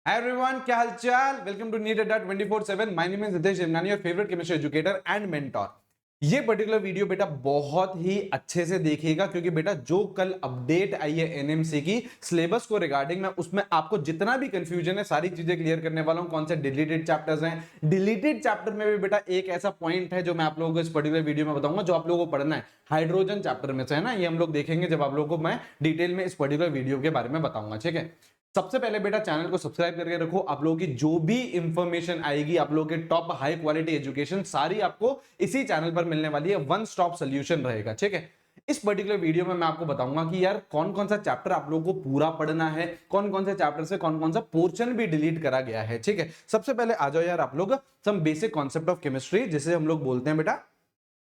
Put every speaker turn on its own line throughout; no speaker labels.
Hi everyone, क्या हालचाल? Welcome to NEET अड्डा 24/7। My name is Nitesh Devnani, your favourite chemistry educator and mentor. ये particular video बेटा बहुत ही अच्छे से देखिएगा, क्योंकि बेटा जो कल अपडेट आई है एनएमसी की सिलेबस को रिगार्डिंग में, उसमें आपको जितना भी कंफ्यूजन है सारी चीजें क्लियर करने वाला हूं। कौन से डिलीटेड चैप्टर्स हैं, डिलीटेड चैप्टर में भी बेटा एक ऐसा पॉइंट है जो मैं आप लोगों को इस पर्टिकुलर वीडियो में बताऊंगा, जो आप लोगों को पढ़ना है। हाइड्रोजन चैप्टर में से है ना, ये हम लोग देखेंगे जब आप लोगों को मैं डिटेल में इस पर्टिकुलर वीडियो के बारे में बताऊंगा। ठीक है, सबसे पहले बेटा चैनल को सब्सक्राइब करके रखो। आप लोगों की जो भी इंफॉर्मेशन आएगी, आप लोगों के टॉप हाई क्वालिटी एजुकेशन सारी आपको इसी चैनल पर मिलने वाली है। वन स्टॉप सोल्यूशन रहेगा। ठीक है, इस पर्टिकुलर वीडियो में मैं आपको बताऊंगा कि यार कौन कौन सा चैप्टर आप लोगों को पूरा पढ़ना है, कौन कौन से चैप्टर से कौन कौन सा पोर्शन भी डिलीट करा गया है। ठीक है, सबसे पहले आ जाओ यार आप लोग some basic concept of chemistry, जिसे हम लोग बोलते हैं बेटा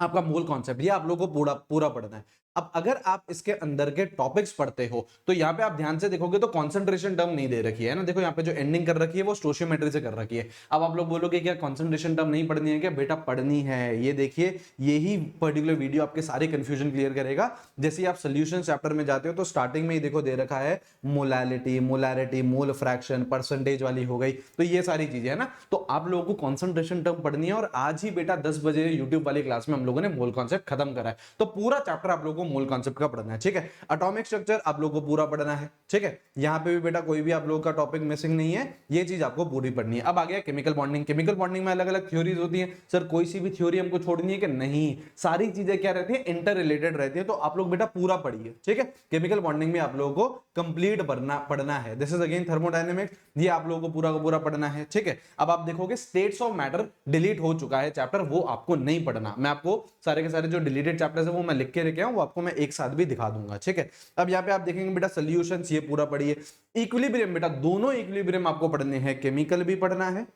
आपका मूल कॉन्सेप्ट। ये आप लोगों को पूरा पूरा पढ़ना है। अब अगर आप इसके अंदर के टॉपिक्स पढ़ते हो तो यहाँ पे आप ध्यान से देखोगे तो कंसंट्रेशन टर्म नहीं दे रखी है ना। देखो यहाँ पे जो एंडिंग कर रखी है वो स्टोशियोमेट्री से कर रखी है। अब आप लोग बोलोगे क्या कंसंट्रेशन टर्म नहीं पढ़नी है क्या? बेटा पढ़नी है। ये देखिए, यही पर्टिकुलर वीडियो आपके सारे कंफ्यूजन क्लियर करेगा। जैसे आप सोल्यूशन चैप्टर में जाते हो तो स्टार्टिंग में ही देखो दे रखा है molality, molarity, mole fraction, percentage वाली हो गई, तो ये सारी चीजें है ना। तो आप लोगों को कंसंट्रेशन टर्म पढ़नी है। और आज ही बेटा 10 बजे यूट्यूब वाली क्लास में हम लोगों ने मोल कॉन्सेप्ट खत्म करा है, तो पूरा चैप्टर आप लोगों को मोल कॉन्सेप्ट का पढ़ना है। ठीक है, एटॉमिक स्ट्रक्चर आप लोगों को पूरा पढ़ना है। ठीक है, यहां पे भी बेटा कोई भी आप लोगों का टॉपिक मिसिंग नहीं है, ये चीज आपको पूरी पढ़नी है। अब आ गया केमिकल बॉन्डिंग। केमिकल बॉन्डिंग में अलग अलग थ्योरीज होती है। सर कोई सी भी थ्योरी हमको छोड़नी है कि नहीं? सारी चीजें क्या रहती है, इंटर रिलेटेड रहती है। तो आप लोग बेटा पूरा पढ़िए। ठीक है, केमिकल बॉन्डिंग में आप लोगों को कंप्लीट पढ़ना है। दिस इज अगेन थर्मोडायनेमिक्स, ये आप लोगों को पूरा का पूरा पढ़ना है। ठीक है, अब आप देखोगे स्टेट्स ऑफ मैटर डिलीट हो चुका है चैप्टर, वो आपको नहीं पढ़ना। मैं आपको सारे के सारे जो डिलीटेड चैप्टर्स है वो मैं लिख के लेके आऊं, वो आपको मैं एक साथ भी दिखा दूंगा। ठीक है, अब यहाँ पे आप देखेंगे बेटा सॉल्यूशंस, ये पूरा पढ़िए। इक्विलिब्रियम बेटा दोनों इक्विलिब्रियम आपको पढ़ने हैं, केमिकल भी पढ़ना है।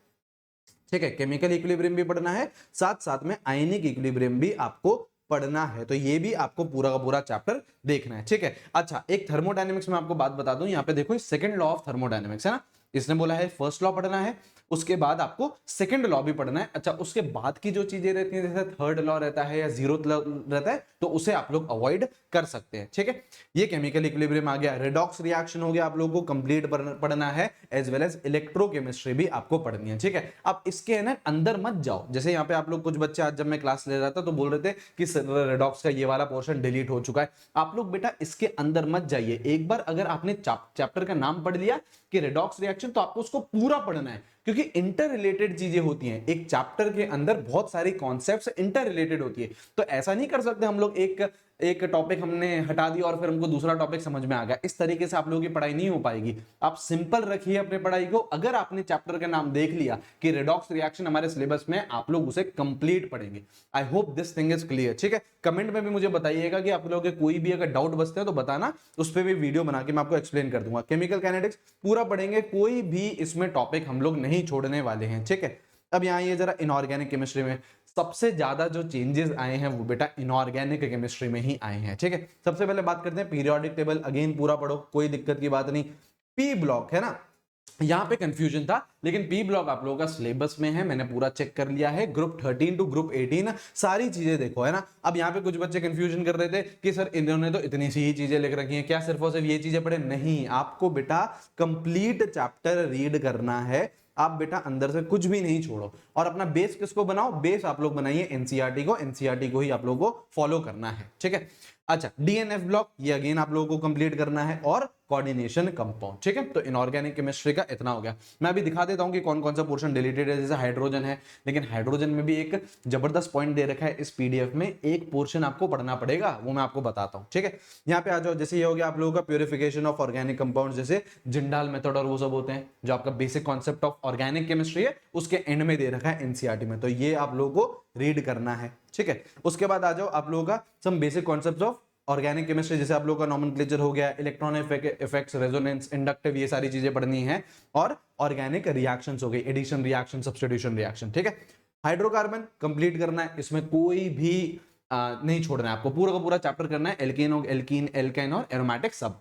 ठीक है, केमिकल इक्विलिब्रियम भी पढ़ना है, साथ साथ में आयनिक इक्विलिब्रियम भी आपको पढ़ना है। तो ये भी आपको पूरा का पूरा चैप्टर देखना है। ठीक है, अच्छा एक थर्मोडायनेमिक्स में आपको बात बता दूं। यहाँ पे देखो सेकंड लॉ ऑफ थर्मोडायनेमिक्स है ना, इसने बोला है फर्स्ट लॉ पढ़ना है, उसके बाद आपको सेकंड लॉ भी पढ़ना है। अच्छा, उसके बाद की जो चीजें रहती हैं, जैसे थर्ड लॉ रहता है या जीरोथ लॉ रहता है, तो उसे आप लोग अवॉइड कर सकते हैं। ठीक है, ये केमिकल इक्विलिब्रियम आ गया। रिडॉक्स रिएक्शन हो गया, आप लोगों को कंप्लीट पढ़ना है, एज वेल एज इलेक्ट्रोकेमिस्ट्री भी आपको पढ़नी है। ठीक है, अब इसके है ना अंदर मत जाओ। जैसे यहाँ पे आप लोग कुछ बच्चे, आज जब मैं क्लास ले रहा था तो बोल रहे थे कि रिडॉक्स का ये वाला पोर्शन डिलीट हो चुका है। आप लोग बेटा इसके अंदर मत जाइए। एक बार अगर आपने चैप्टर का नाम पढ़ लिया कि रिडॉक्स रिएक्शन, तो आपको उसको पूरा पढ़ना है, क्योंकि इंटर रिलेटेड चीजें होती हैं। एक चैप्टर के अंदर बहुत सारी कॉन्सेप्ट्स इंटर रिलेटेड होती है। तो ऐसा नहीं कर सकते हम लोग एक टॉपिक हमने हटा दिया और फिर हमको दूसरा टॉपिक समझ में आ गया। इस तरीके से आप लोगों की पढ़ाई नहीं हो पाएगी। आप सिंपल रखिए अपने पढ़ाई को। अगर आपने चैप्टर का नाम देख लिया कि रिडॉक्स रिएक्शन हमारे सिलेबस में, आप लोग उसे कंप्लीट पढ़ेंगे। I hope this thing is clear. ठीक है, कमेंट में भी मुझे बताइएगा कि आप लोगों के कोई भी अगर डाउट बचते हैं तो बताना, उस पर भी वीडियो बना के मैं आपको एक्सप्लेन कर दूंगा। केमिकल काइनेटिक्स पूरा पढ़ेंगे, कोई भी इसमें टॉपिक हम लोग नहीं छोड़ने वाले हैं। ठीक है, अब यहाँ ये जरा इनऑर्गेनिक केमिस्ट्री में सबसे ज्यादा जो चेंजेस आए हैं वो बेटा इनऑर्गेनिक केमिस्ट्री में ही आए हैं। ठीक है, सबसे पहले बात करते हैं पीरियोडिक टेबल। अगेन पूरा पढ़ो, कोई दिक्कत की बात नहीं। पी ब्लॉक है ना, यहां पे कंफ्यूजन था, लेकिन पी ब्लॉक आप लोगों का सिलेबस में है, मैंने पूरा चेक कर लिया है। ग्रुप 13 टू ग्रुप 18 सारी चीजें देखो है ना। अब यहाँ पे कुछ बच्चे कंफ्यूजन कर रहे थे कि सर इन्होंने तो इतनी सी ही चीजें लिख रखी हैं, क्या सिर्फ और सिर्फ ये चीजें पढ़े? नहीं, आपको बेटा कंप्लीट चैप्टर रीड करना है। आप बेटा अंदर से कुछ भी नहीं छोड़ो। और अपना बेस किसको बनाओ? बेस आप लोग बनाइए एनसीईआरटी को। एनसीईआरटी को ही आप लोगों को फॉलो करना है। ठीक है, अच्छा डीएनएफ ब्लॉक ये अगेन आप लोगों को कंप्लीट करना है, और कोऑर्डिनेशन कंपाउंड। ठीक है, तो इनऑर्गेनिक केमिस्ट्री का इतना हो गया। मैं अभी दिखा देता हूं कि कौन कौन सा पोर्शन डिलीटेड है। जैसे हाइड्रोजन है, लेकिन हाइड्रोजन में भी एक जबरदस्त पॉइंट दे रखा है इस पीडीएफ में, एक पोर्शन आपको पढ़ना पड़ेगा, वो मैं आपको बताता हूं। ठीक है, यहाँ पे आ जाओ। जैसे ये हो गया आप लोगों का प्यूरिफिकेशन ऑफ ऑर्गेनिक कंपाउंड, जैसे जिंडाल मेथड और वो सब होते हैं, जो आपका basic concept of organic chemistry है, उसके एंड में दे रखा है एनसीईआरटी में, तो ये आप लोगों को रीड करना है। ठीक है, उसके बाद आ जाओ आप लोगों का some basic concept of organic chemistry, जैसे आप लोगों का नॉमेनक्लेचर हो गया, इलेक्ट्रॉन इफेक्ट्स, रेजोनेंस, इंडक्टिव, ये सारी चीजें पढ़नी है। और ऑर्गेनिक रिएक्शंस हो गई, एडिशन रिएक्शन, सब्स्टिट्यूशन रिएक्शन। ठीक है, हाइड्रोकार्बन कंप्लीट करना है, इसमें कोई भी नहीं छोड़ना है आपको, पूरा का पूरा चैप्टर करना है। एल्कीन, एल्कीन, एल्काइन और एरोमेटिक सब।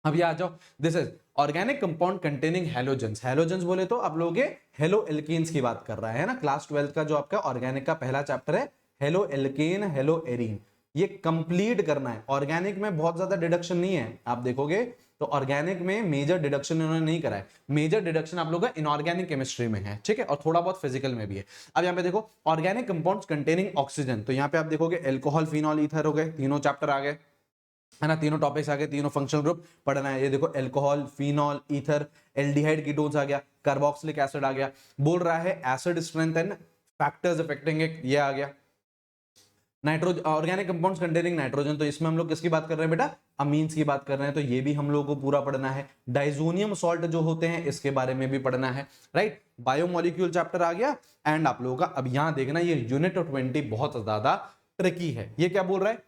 अब ये आ जाओ, this is organic compound containing halogens. Halogens बोले तो आप लोग हेलो एल्कीन्स की बात कर रहा है ना। क्लास 12 का जो आपका ऑर्गेनिक का पहला चैप्टर है, हेलो एल्केन, हेलो एरीन, ये कंप्लीट करना है। ऑर्गेनिक में बहुत ज्यादा डिडक्शन नहीं है, आप देखोगे तो ऑर्गेनिक में मेजर डिडक्शन इन्होंने नहीं करा है, मेजर डिडक्शन आप लोगों का इनऑर्गेनिक केमिस्ट्री में है, ठीक है, और थोड़ा बहुत फिजिकल में भी है। अब यहाँ पे देखो ऑर्गेनिक कंपाउंड्स कंटेनिंग ऑक्सीजन, तो यहाँ पे आप देखोगे एल्कोहल, फिनॉल, ईथर हो गए, तीनों चैप्टर आ गए, है ना, तीनों टॉपिक्स आ गए, तीनों फंक्शनल ग्रुप पढ़ना है। ये देखो alcohol, phenol, ether, aldehyde ketones आ गया, कार्बोक्सिलिक एसिड आ गया, बोल रहा है acid strength and factors affecting it, ये आ गया। Nitrogen, organic compounds containing nitrogen, तो इसमें हम लोग किसकी बात कर रहे हैं बेटा, अमीन्स की बात कर रहे हैं, तो ये भी हम लोगों को पूरा पढ़ना है। डाइजोनियम सॉल्ट जो होते हैं इसके बारे में भी पढ़ना है, राइट। बायोमोलिक्यूल चैप्टर आ गया। एंड आप लोगों का अब यहां देखना ये यूनिट 20 बहुत ज्यादा ट्रिकी है। ये क्या बोल रहा है,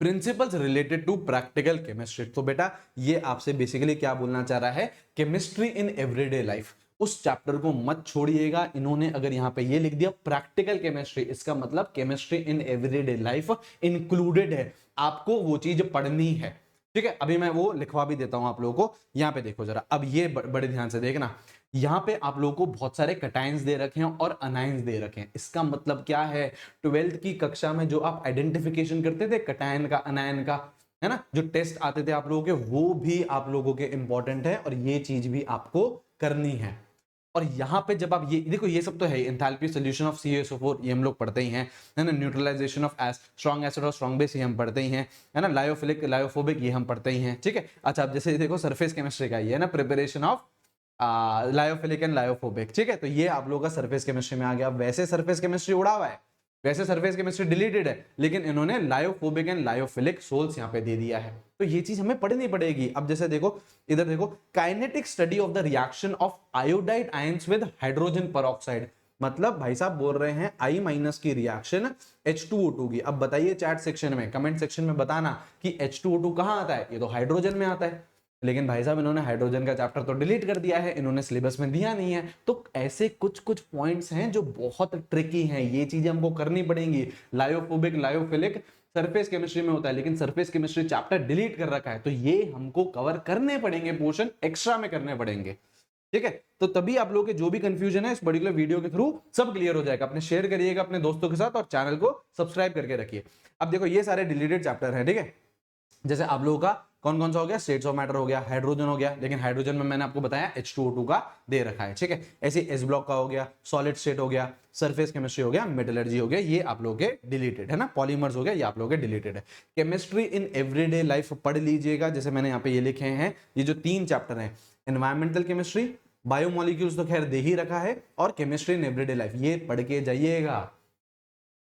principles related to practical chemistry. तो बेटा ये आपसे बेसिकली क्या बोलना चाह रहा है, केमिस्ट्री इन एवरीडे लाइफ, उस चैप्टर को मत छोड़िएगा। इन्होंने अगर यहां पे ये लिख दिया प्रैक्टिकल केमिस्ट्री, इसका मतलब chemistry in everyday life included है, आपको वो चीज पढ़नी है, ठीक है। अभी मैं वो लिखवा भी देता हूं आप लोगों को। यहां पे देखो जरा, अब ये बड़े ध्यान से देखना, यहां पे आप लोगों को बहुत सारे कटाइंस दे रखे हैं और अनाइंस दे रखे हैं। इसका मतलब क्या है, 12th की कक्षा में जो आप आइडेंटिफिकेशन करते थे कटायन का, अनायन का, है ना, जो टेस्ट आते थे आप लोगों के, वो भी आप लोगों के इंपॉर्टेंट है और ये चीज भी आपको करनी है। और यहां पे जब आप ये देखो, ये सब तो है, एंथैल्पी सॉल्यूशन ऑफ CaSO4 ये हम लोग पढ़ते ही हैं, है ना, न्यूट्रलाइजेशन ऑफ स्ट्रॉन्ग एसिड और स्ट्रॉन्ग बेस ये हम पढ़ते ही हैं, है ना, लायोफिलिक लायोफोबिक ये हम पढ़ते ही हैं, ठीक है। अच्छा अब जैसे देखो सरफेस केमिस्ट्री का ये है ना, preparation of lyophilic and lyophobic, ठीक है, तो ये आप लोगों का सरफेस केमिस्ट्री में आ गया। वैसे सरफेस केमिस्ट्री उड़ा हुआ है, वैसे सरफेस केमिस्ट्री डिलीटेड है, लेकिन इन्होंने लायोफोबिक एंड लायोफिलिक सोल्स यहाँ पे दे दिया है, तो ये चीज हमें पढ़नी पड़ेगी। अब जैसे देखो इधर देखो, kinetic study of the reaction of iodide ions with hydrogen peroxide, मतलब भाई साहब बोल रहे हैं I- की रिएक्शन H2O2 की। अब बताइए चैट सेक्शन में, कमेंट सेक्शन में बताना कि H2O2 कहां आता है, ये तो हाइड्रोजन में आता है, लेकिन भाई साहब इन्होंने हाइड्रोजन का चैप्टर तो डिलीट कर दिया है, इन्होंने सिलेबस में दिया नहीं है। तो ऐसे कुछ कुछ पॉइंट्स हैं जो बहुत ट्रिकी हैं, ये चीजें हमको करनी पड़ेंगी। लायोफोबिक लायोफिलिक सरफेस केमिस्ट्री में होता है, लेकिन सरफेस केमिस्ट्री चैप्टर डिलीट कर रखा है, तो ये हमको कवर करने पड़ेंगे, पोर्शन एक्स्ट्रा में करने पड़ेंगे, ठीक है। तो तभी आप लोगों के जो भी कंफ्यूजन है इस पर्टिकुलर वीडियो के थ्रू सब क्लियर हो जाएगा। अपने शेयर करिएगा अपने दोस्तों के साथ और चैनल को सब्सक्राइब करके रखिए। अब देखो ये सारे डिलीटेड चैप्टर हैं, ठीक है। जैसे आप लोगों का कौन कौन सा हो गया, स्टेट्स ऑफ मैटर हो गया, हाइड्रोजन हो गया, लेकिन हाइड्रोजन में मैंने आपको बताया H2O2 का दे रखा है, ठीक है। ऐसे एस ब्लॉक का हो गया, सॉलिड स्टेट हो गया, सरफेस केमिस्ट्री हो गया, मेटलर्जी हो गया, ये आप लोगों के डिलीटेड है ना, पॉलीमर्स हो गया, ये आप लोगों के डिलीटेड है। केमिस्ट्री इन एवरीडे लाइफ पढ़ लीजिएगा, जैसे मैंने यहाँ पे ये लिखे हैं, ये जो 3 चैप्टर हैं, एनवायरमेंटल केमिस्ट्री, बायोमोलिक्यूल्स तो खैर दे ही रखा है, और केमिस्ट्री इन एवरीडे लाइफ ये पढ़ के जाइएगा,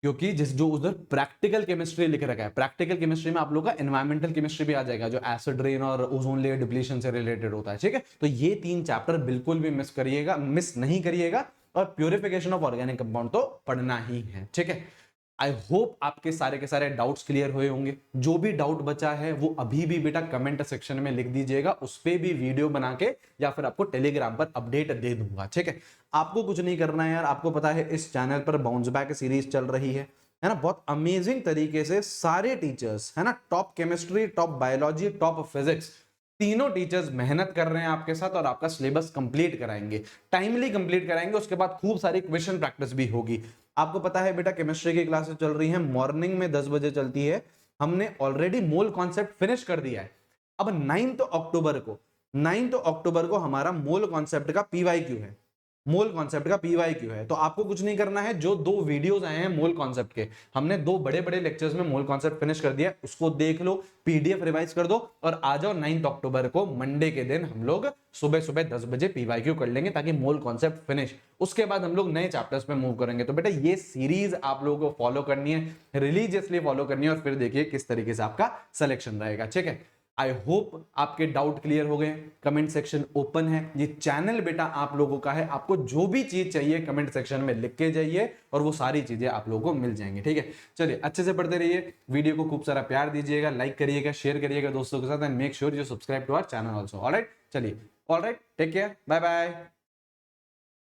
क्योंकि जिस जो उधर प्रैक्टिकल केमिस्ट्री लिख रखा है, प्रैक्टिकल केमिस्ट्री में आप लोग का एनवायरमेंटल केमिस्ट्री भी आ जाएगा, जो एसिड रेन और ओजोन लेयर डिप्लीशन से रिलेटेड होता है, ठीक है। तो ये 3 चैप्टर बिल्कुल भी मिस नहीं करिएगा, और प्यूरिफिकेशन ऑफ ऑर्गेनिक कंपाउंड तो पढ़ना ही है, ठीक है। आई होप आपके सारे के सारे डाउट्स क्लियर हुए होंगे। जो भी डाउट बचा है वो अभी भी बेटा कमेंट सेक्शन में लिख दीजिएगा, उस पर भी वीडियो बना के या फिर आपको टेलीग्राम पर अपडेट दे दूंगा, ठीक है। आपको कुछ नहीं करना है यार, आपको पता है इस चैनल पर बाउंस बैक सीरीज चल रही है ना, बहुत अमेजिंग तरीके से सारे टीचर्स, है ना, top chemistry, top biology, top physics, तीनों टीचर्स मेहनत कर रहे हैं आपके साथ और आपका सिलेबस कंप्लीट कराएंगे, टाइमली कंप्लीट कराएंगे। उसके बाद खूब सारी क्वेश्चन प्रैक्टिस भी होगी। आपको पता है बेटा केमिस्ट्री की क्लासेस चल रही हैं, मॉर्निंग में 10 बजे चलती है, हमने ऑलरेडी मोल कॉन्सेप्ट फिनिश कर दिया है। अब 9th अक्टूबर को हमारा मोल कॉन्सेप्ट का PYQ है, मोल कॉन्सेप्ट का PYQ है। तो आपको कुछ नहीं करना है, जो 2 वीडियोस आए हैं मोल कॉन्सेप्ट के, हमने 2 बड़े बड़े लेक्चर्स में मोल कॉन्सेप्ट फिनिश कर दिया, उसको देख लो, PDF रिवाइज कर दो, और आ जाओ 9th अक्टूबर को मंडे के दिन हम लोग सुबह सुबह 10 बजे PYQ कर लेंगे, ताकि मोल कॉन्सेप्ट फिनिश, उसके बाद हम लोग नए चैप्टर्स पे मूव करेंगे। तो बेटा ये सीरीज आप लोगों को फॉलो करनी है, रिलीजियसली फॉलो करनी है, और फिर देखिए किस तरीके से आपका सिलेक्शन रहेगा, ठीक है। आई होप आपके डाउट क्लियर हो गए। कमेंट सेक्शन ओपन है, ये चैनल बेटा आप लोगों का है, आपको जो भी चीज चाहिए कमेंट सेक्शन में लिख के जाइए और वो सारी चीजें आप लोगों को मिल जाएंगी, ठीक है। चलिए अच्छे से पढ़ते रहिए, वीडियो को खूब सारा प्यार दीजिएगा, लाइक करिएगा, शेयर करिएगा दोस्तों के साथ, and make sure you subscribe to our channel also. Alright, चलिए, alright, take care, bye bye.